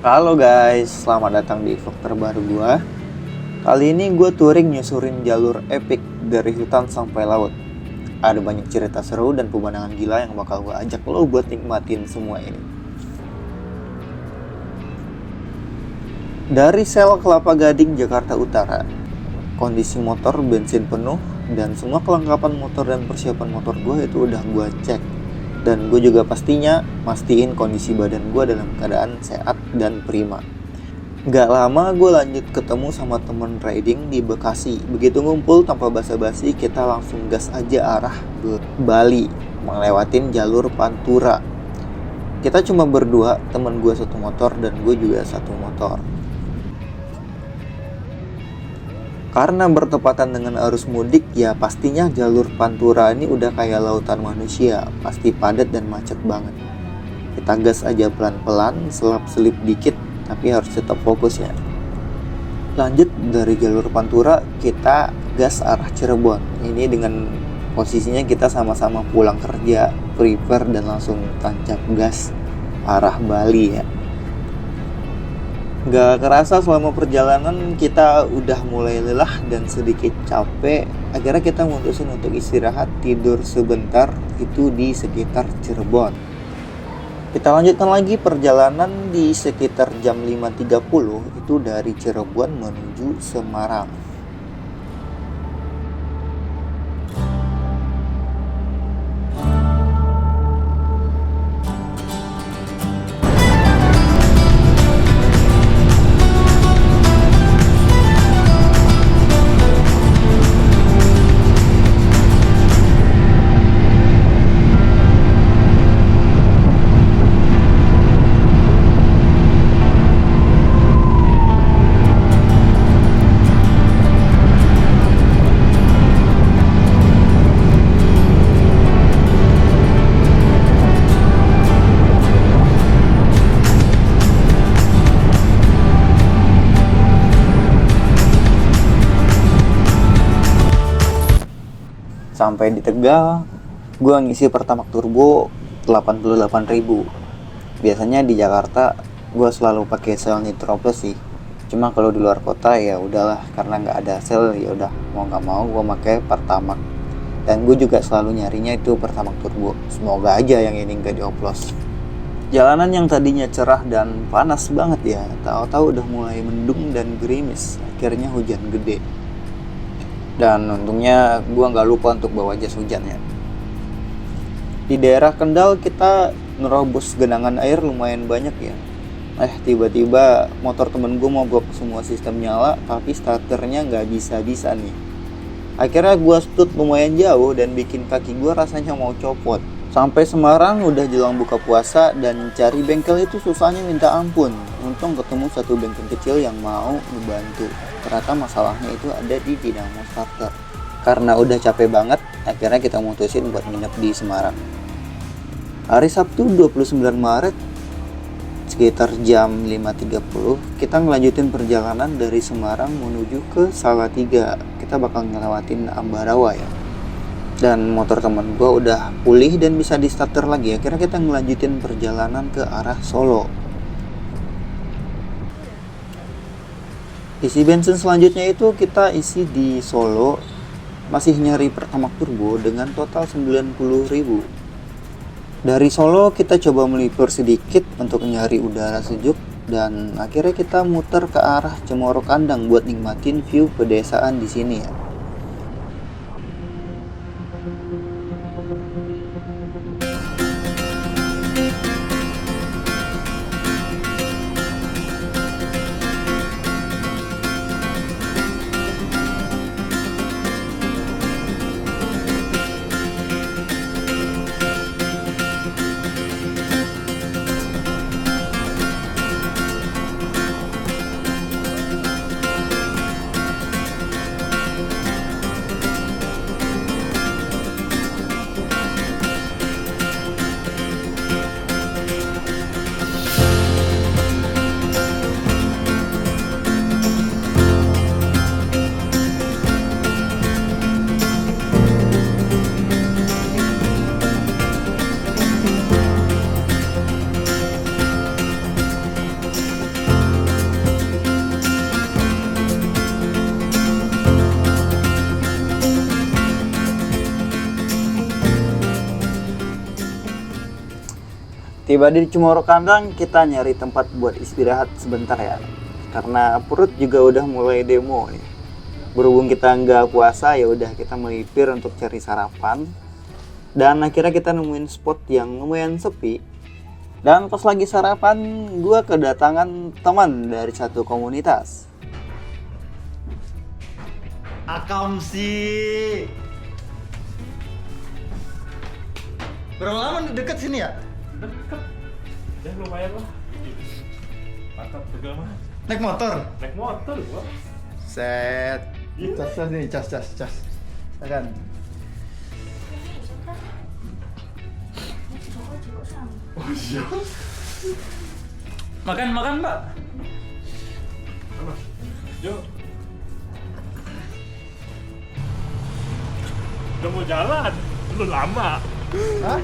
Halo guys, selamat datang di vlog terbaru gua. Kali ini gue touring nyusurin jalur epic dari hutan sampai laut. Ada banyak cerita seru dan pemandangan gila yang bakal gue ajak lo buat nikmatin semua ini. Dari sel Kelapa Gading, Jakarta Utara, kondisi motor bensin penuh dan semua kelengkapan motor dan persiapan motor gue itu udah gue cek. Dan gue juga mastiin kondisi badan gue dalam keadaan sehat dan prima. Gak lama gue lanjut ketemu sama temen riding di Bekasi. Begitu ngumpul tanpa basa-basi, kita langsung gas aja arah ke Bali, melewatin jalur Pantura. Kita cuma berdua, temen gue satu motor dan gue juga satu motor. Karena bertepatan dengan arus mudik, ya pastinya jalur Pantura ini udah kayak lautan manusia, pasti padat dan macet banget. Kita gas aja pelan-pelan, selap-selip dikit, tapi harus tetap fokus ya. Lanjut dari jalur Pantura, kita gas arah Cirebon. Ini dengan posisinya kita sama-sama pulang kerja, prepare dan langsung tancap gas arah Bali ya. Gak kerasa selama perjalanan kita udah mulai lelah dan sedikit capek. Akhirnya kita mutusin untuk istirahat, tidur sebentar itu di sekitar Cirebon. Kita lanjutkan lagi perjalanan di sekitar jam 5.30 itu dari Cirebon menuju Semarang. Sampai di Tegal, gue ngisi Pertamax Turbo 88.000. Biasanya di Jakarta gue selalu pakai sel Nitro Plus sih. Cuma kalau di luar kota ya udahlah, karena nggak ada sel ya udah mau nggak mau gue pakai Pertamax. Dan gue juga selalu nyarinya itu Pertamax Turbo. Semoga aja yang ini nggak dioplos. Jalanan yang tadinya cerah dan panas banget ya, tahu-tahu udah mulai mendung dan gerimis. Akhirnya hujan gede. Dan untungnya gue nggak lupa untuk bawa jas hujan ya. Di daerah Kendal kita nerobos genangan air lumayan banyak ya. Tiba-tiba motor temen gue mogok, semua sistem nyala tapi starternya nggak bisa-bisa nih. Akhirnya gue stut lumayan jauh dan bikin kaki gue rasanya mau copot. Sampai Semarang udah jelang buka puasa dan cari bengkel itu susahnya minta ampun. Untung ketemu satu bengkel kecil yang mau ngebantu. Ternyata masalahnya itu ada di dinamo starter. Karena udah capek banget, akhirnya kita mutusin buat nginep di Semarang. Hari Sabtu 29 Maret sekitar jam 5.30 kita ngelanjutin perjalanan dari Semarang menuju ke Salatiga. Kita bakal ngelewatin Ambarawa ya. Dan motor teman gue udah pulih dan bisa di starter lagi. Akhirnya kita ngelanjutin perjalanan ke arah Solo. Isi bensin selanjutnya itu kita isi di Solo, masih nyari Pertamax Turbo dengan total 90.000. Dari Solo kita coba melipir sedikit untuk nyari udara sejuk dan akhirnya kita muter ke arah Cemoro Kandang buat nikmatin view pedesaan di sini ya. Tiba di Cemoro Kandang, kita nyari tempat buat istirahat sebentar ya. Karena perut juga udah mulai demo nih. Berhubung kita nggak puasa, ya udah kita melipir untuk cari sarapan. Dan akhirnya kita nemuin spot yang lumayan sepi. Dan pas lagi sarapan, gua kedatangan teman dari satu komunitas. Akamsi. Berapa lama deket sini ya? Deket ya, lumayan lah. Mantap juga mah. Naik motor? Naik motor gua. Set. Cas nih, cas. Akan. Oh iya. Makan Mbak. Yuk. Udah mau jalan, lu lama. Hah?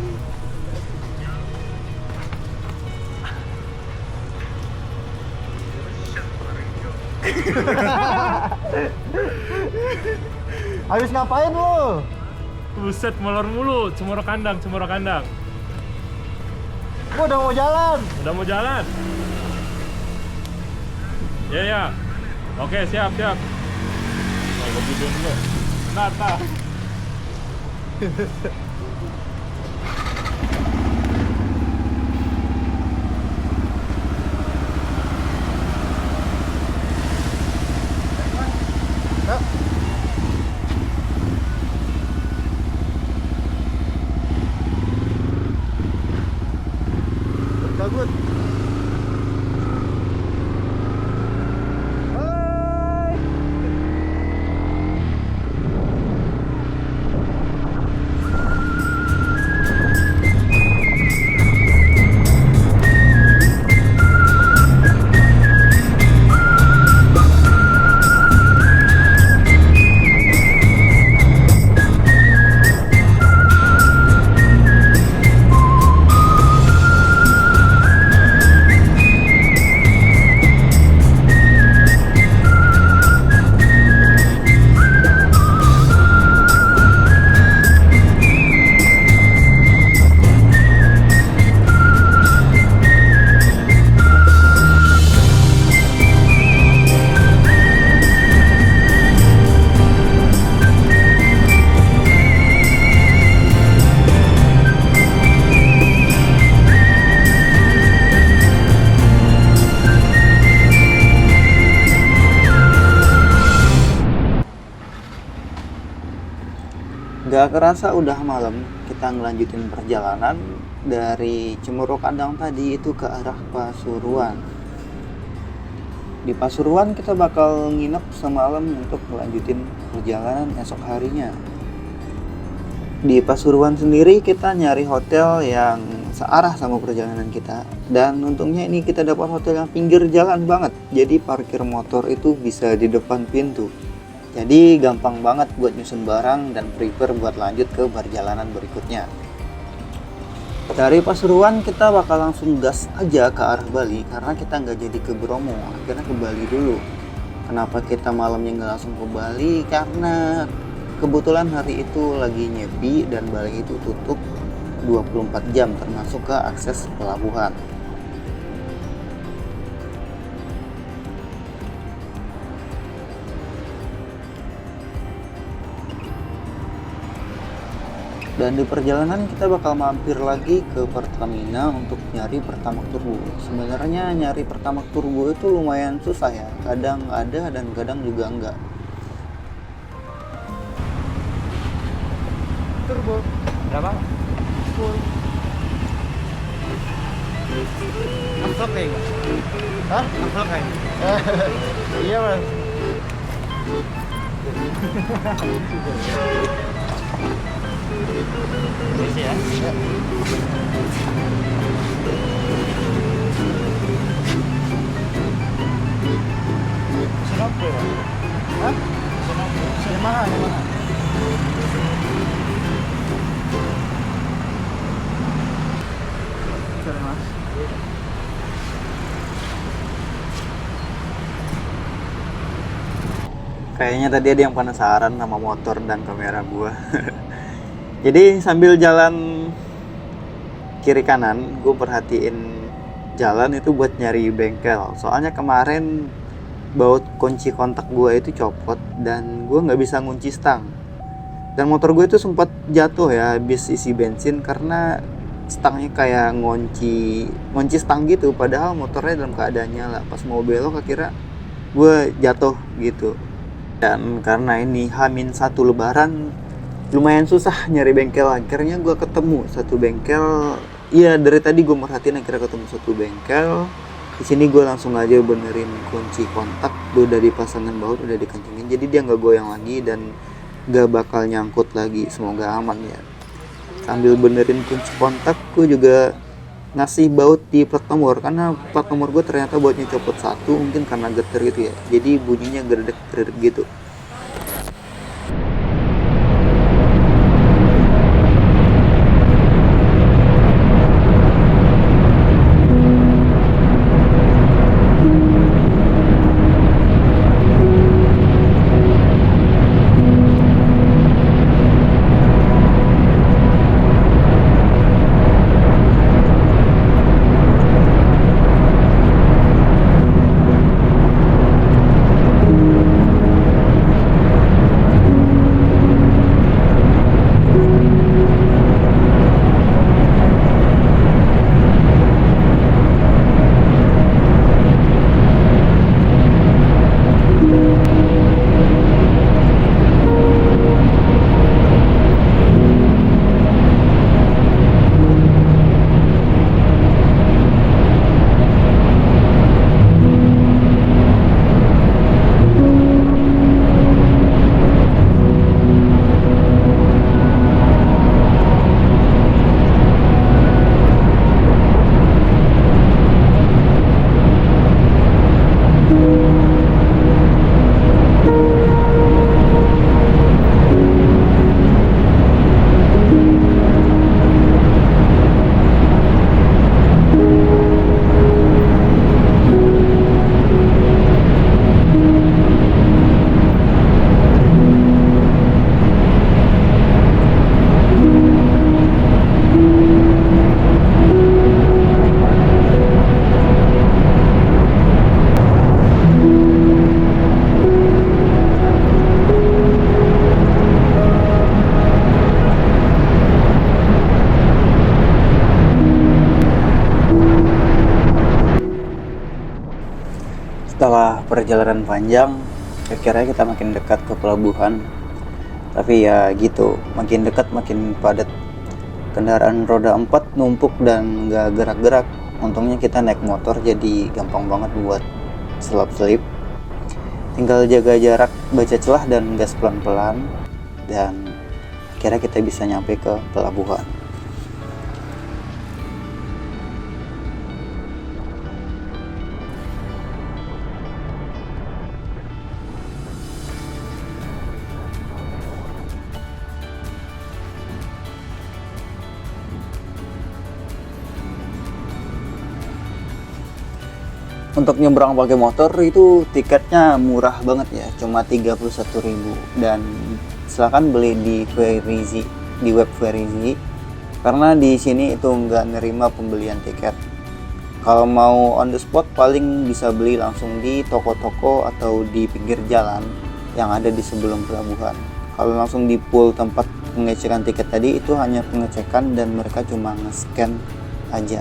Habis ngapain lu? Buset, molor mulu, Cemoro Kandang. Gua udah mau jalan. Udah mau jalan? Ya. Oke, siap. Nah, gua videoin dulu. Nata. Bagus. Hai. Gak kerasa udah malam, kita ngelanjutin perjalanan dari Cemoro Kandang tadi itu ke arah Pasuruan. Di Pasuruan kita bakal nginep semalam untuk melanjutin perjalanan esok harinya. Di Pasuruan sendiri kita nyari hotel yang searah sama perjalanan kita. Dan untungnya ini kita dapat hotel yang pinggir jalan banget. Jadi parkir motor itu bisa di depan pintu. Jadi gampang banget buat nyusun barang dan prepare buat lanjut ke perjalanan berikutnya. Dari Pasuruan kita bakal langsung gas aja ke arah Bali karena kita nggak jadi ke Bromo, akhirnya ke Bali dulu. Kenapa kita malamnya nggak langsung ke Bali? Karena kebetulan hari itu lagi nyepi dan Bali itu tutup 24 jam termasuk ke akses pelabuhan. Dan di perjalanan kita bakal mampir lagi ke Pertamina untuk nyari Pertamax Turbo. Sebenarnya nyari Pertamax Turbo itu lumayan susah ya. Kadang ada dan kadang juga enggak. Turbo. Berapa? Full. Amplop kayak gak? Hah? Amplop kayak? Iya mas. Isi ya? Ya. Kenapa ya? Hah? Yamaha. Sorry mas. Kayaknya tadi ada yang penasaran sama motor dan kamera gua. Jadi sambil jalan kiri kanan gue perhatiin jalan itu buat nyari bengkel. Soalnya kemarin baut kunci kontak gue itu copot dan gue nggak bisa ngunci stang. Dan motor gue itu sempat jatuh ya habis isi bensin karena stangnya kayak ngunci stang gitu. Padahal motornya dalam keadaan nyala. Pas mau belok akhirnya gue jatuh gitu. Dan karena ini H-1 lebaran lumayan susah nyari bengkel. Akhirnya gue ketemu satu bengkel. Iya, dari tadi gue merhatiin akhirnya ketemu satu bengkel. Di sini gue langsung aja benerin kunci kontak, udah dipasangin baut, udah dikencengin, jadi dia nggak goyang lagi dan nggak bakal nyangkut lagi. Semoga aman ya. Sambil benerin kunci kontak, gue juga ngasih baut di plat nomor karena plat nomor gue ternyata bautnya copot satu, mungkin karena geter gitu ya. Jadi bunyinya gerdek-gerdek gitu. Setelah perjalanan panjang, akhirnya kita makin dekat ke pelabuhan. Tapi ya gitu, makin dekat makin padat. Kendaraan roda 4 numpuk dan gak gerak-gerak. Untungnya kita naik motor jadi gampang banget buat selap-selip. Tinggal jaga jarak, baca celah dan gas pelan-pelan. Dan akhirnya kita bisa nyampe ke pelabuhan. Untuk nyebrang pakai motor itu tiketnya murah banget ya, cuma 31.000, dan silakan beli di Verizee, di web Verizee, karena di sini itu nggak nerima pembelian tiket. Kalau mau on the spot paling bisa beli langsung di toko-toko atau di pinggir jalan yang ada di sebelum pelabuhan. Kalau langsung di pool tempat pengecekan tiket tadi itu hanya pengecekan dan mereka cuma nge-scan aja.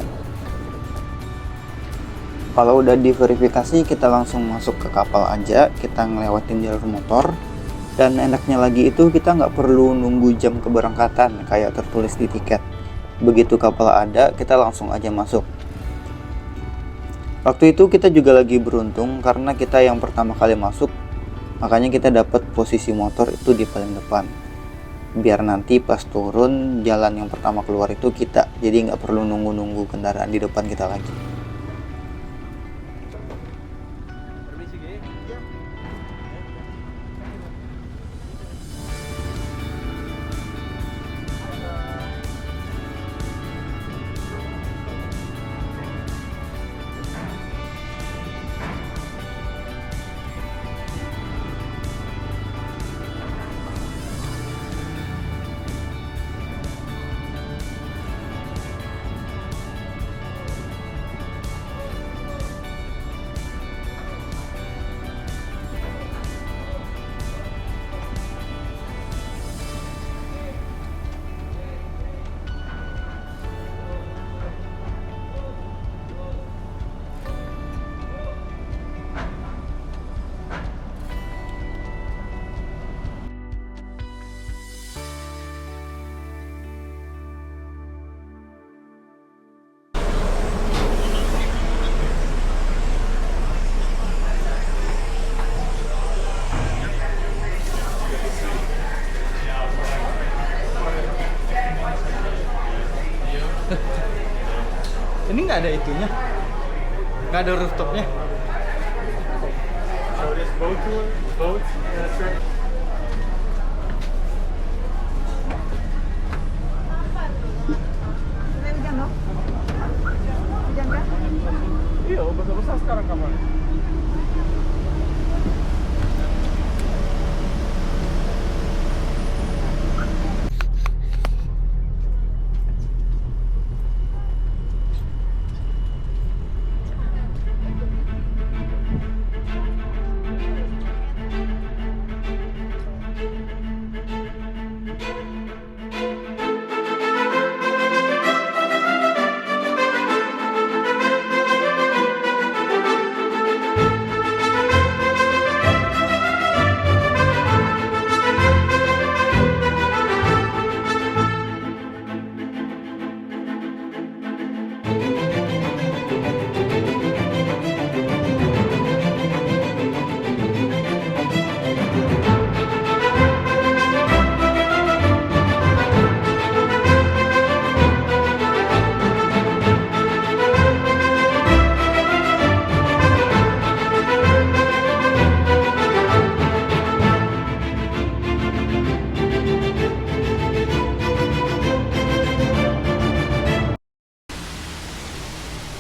Kalau udah diverifikasi kita langsung masuk ke kapal aja, kita ngelewatin jalur motor. Dan enaknya lagi itu kita nggak perlu nunggu jam keberangkatan kayak tertulis di tiket. Begitu kapal ada kita langsung aja masuk. Waktu itu kita juga lagi beruntung karena kita yang pertama kali masuk, makanya kita dapat posisi motor itu di paling depan. Biar nanti pas turun jalan yang pertama keluar itu kita, jadi nggak perlu nunggu-nunggu kendaraan di depan kita lagi. Ini nggak ada itunya, nggak ada rooftopnya. So this boat trip. Hujan loh. Hujan kan? Iya, basah-basah sekarang kamar.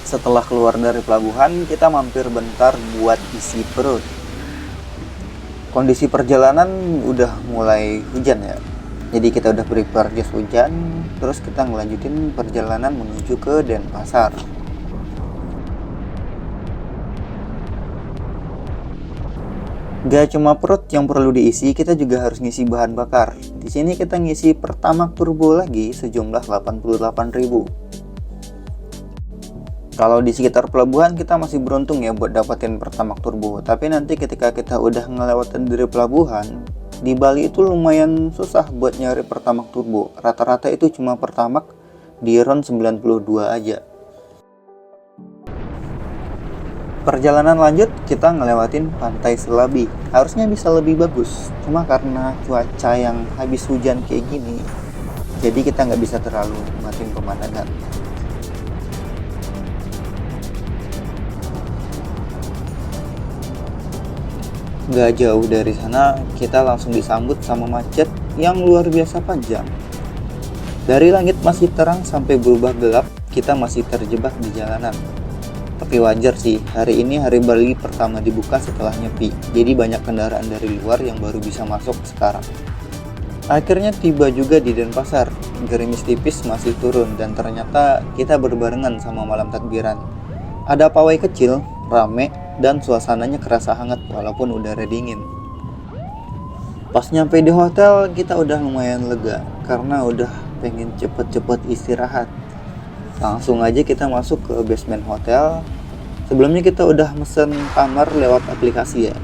Setelah keluar dari pelabuhan, kita mampir bentar buat isi perut. Kondisi perjalanan udah mulai hujan ya. Jadi kita udah prepare jas hujan, terus kita ngelanjutin perjalanan menuju ke Denpasar. Gak cuma perut yang perlu diisi, kita juga harus ngisi bahan bakar. Di sini kita ngisi Pertamax Turbo lagi sejumlah 88.000. Kalau di sekitar pelabuhan kita masih beruntung ya buat dapetin Pertamax Turbo. Tapi nanti ketika kita udah ngelewatin dari pelabuhan, di Bali itu lumayan susah buat nyari Pertamax Turbo. Rata-rata itu cuma Pertamax di RON 92 aja. Perjalanan lanjut kita ngelewatin Pantai Selabi. Harusnya bisa lebih bagus, cuma karena cuaca yang habis hujan kayak gini, jadi kita nggak bisa terlalu nikmatin pemandangan. Gak jauh dari sana, kita langsung disambut sama macet yang luar biasa panjang. Dari langit masih terang sampai berubah gelap, kita masih terjebak di jalanan. Tapi wajar sih, hari ini hari Bali pertama dibuka setelah nyepi, jadi banyak kendaraan dari luar yang baru bisa masuk sekarang. Akhirnya tiba juga di Denpasar, gerimis tipis masih turun dan ternyata kita berbarengan sama malam takbiran. Ada pawai kecil, rame, dan suasananya kerasa hangat walaupun udara dingin. Pas nyampe di hotel, kita udah lumayan lega karena udah pengen cepet-cepet istirahat. Langsung aja kita masuk ke basement hotel. Sebelumnya kita udah mesen kamar lewat aplikasi ya.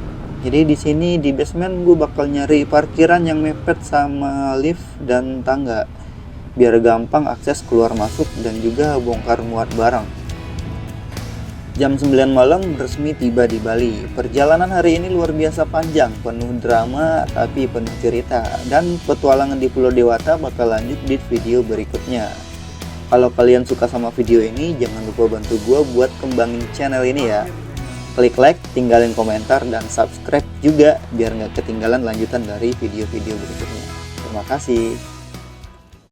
Jadi di sini di basement gue bakal nyari parkiran yang mepet sama lift dan tangga, biar gampang akses keluar masuk dan juga bongkar muat barang. Jam 9 malam resmi tiba di Bali. Perjalanan hari ini luar biasa panjang, penuh drama tapi penuh cerita. Dan petualangan di Pulau Dewata bakal lanjut di video berikutnya. Kalau kalian suka sama video ini, jangan lupa bantu gue buat kembangin channel ini ya. Klik like, tinggalin komentar, dan subscribe juga biar nggak ketinggalan lanjutan dari video-video berikutnya. Terima kasih.